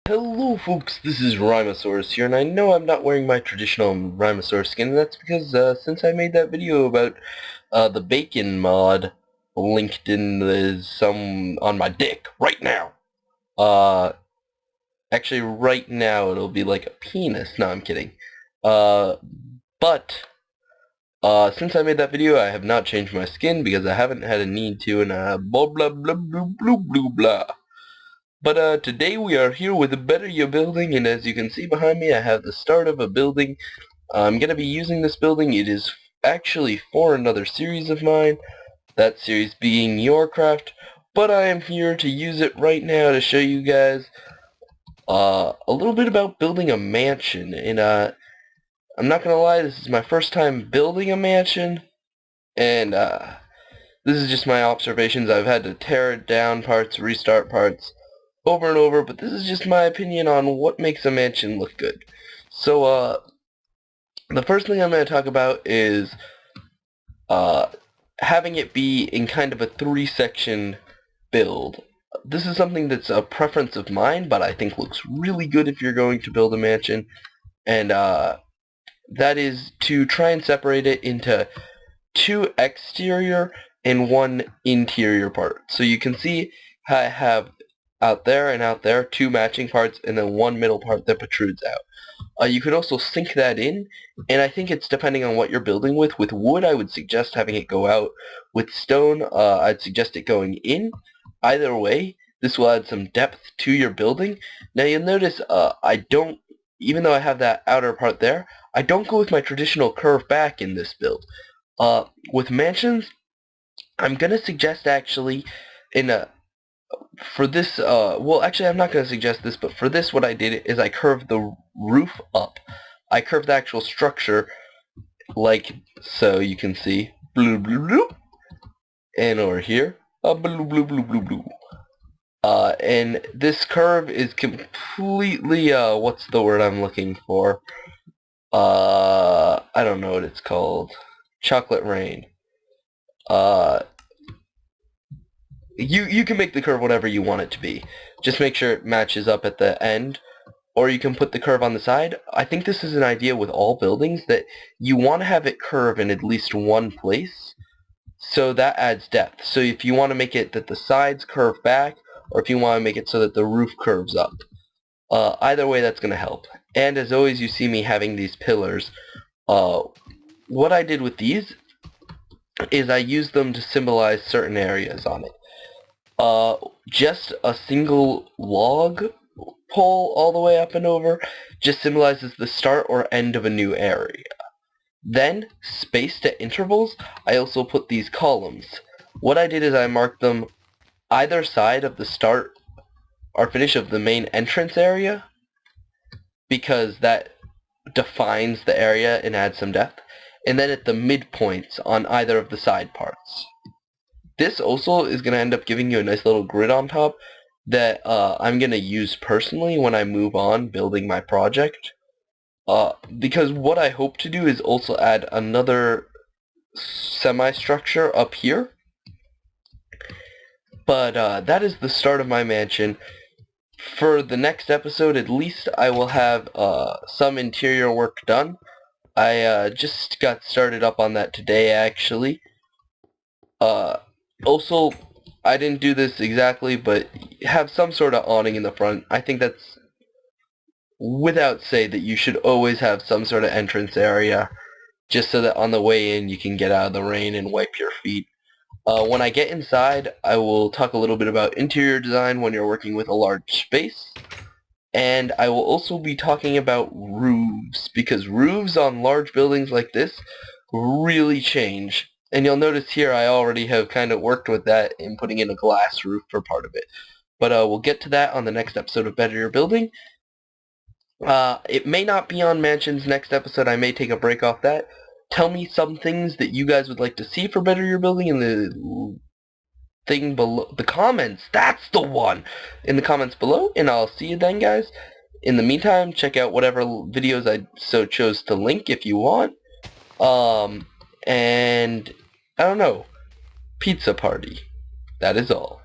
Hello folks, this is Rhinosaurus here, and I know I'm not wearing my traditional Rhinosaurus skin, and that's because since I made that video about the bacon mod, linked in some on my dick right now. Actually right now it'll be like a penis. No, I'm kidding. But since I made that video, I have not changed my skin because I haven't had a need to, and blah blah blah blah blah blah blah. But today we are here with a Better Your Building, and as you can see behind me, I have the start of a building. I'm going to be using this building. It is actually for another series of mine, that series being Yourcraft, but I am here to use it right now to show you guys a little bit about building a mansion. And I'm not going to lie, this is my first time building a mansion, and this is just my observations. I've had to tear it down parts, restart parts, over and over, but this is just my opinion on what makes a mansion look good. So, the first thing I'm going to talk about is having it be in kind of a three-section build. This is something that's a preference of mine, but I think looks really good if you're going to build a mansion, and that is to try and separate it into two exterior and one interior part. So you can see how I have out there, two matching parts, and then one middle part that protrudes out. You could also sink that in, and I think it's depending on what you're building with. With wood, I would suggest having it go out. With stone, I'd suggest it going in. Either way, this will add some depth to your building. Now you'll notice I don't, even though I have that outer part there, I don't go with my traditional curve back in this build. With mansions, I'm going to suggest actually for this, well, actually, I'm not going to suggest this, but for this, what I did is I curved the roof up. I curved the actual structure, like so. You can see, blue, blue, blue, and over here, blue, blue, blue, blue, blue. And this curve is completely, what's the word I'm looking for? I don't know what it's called. Chocolate rain. You can make the curve whatever you want it to be. Just make sure it matches up at the end, or you can put the curve on the side. I think this is an idea with all buildings, that you want to have it curve in at least one place, so that adds depth. So if you want to make it that the sides curve back, or if you want to make it so that the roof curves up, either way that's going to help. And as always, you see me having these pillars. What I did with these is I used them to symbolize certain areas on it. Just a single log pole all the way up and over just symbolizes the start or end of a new area. Then, spaced at intervals, I also put these columns. What I did is I marked them either side of the start or finish of the main entrance area, because that defines the area and adds some depth, and then at the midpoints on either of the side parts. This also is going to end up giving you a nice little grid on top that I'm going to use personally when I move on building my project. Because what I hope to do is also add another semi-structure up here. But that is the start of my mansion. For the next episode, at least, I will have some interior work done. I just got started up on that today, actually. Also, I didn't do this exactly, but have some sort of awning in the front. I think that's without say that you should always have some sort of entrance area, just so that on the way in you can get out of the rain and wipe your feet. When I get inside, I will talk a little bit about interior design when you're working with a large space. And I will also be talking about roofs, because roofs on large buildings like this really change. And you'll notice here I already have kind of worked with that in putting in a glass roof for part of it. But we'll get to that on the next episode of Better Your Building. It may not be on mansions next episode. I may take a break off that. Tell me some things that you guys would like to see for Better Your Building in the thing below, the comments. That's the one! In the comments below, and I'll see you then, guys. In the meantime, check out whatever videos I so chose to link if you want. And I don't know, pizza party. That is all.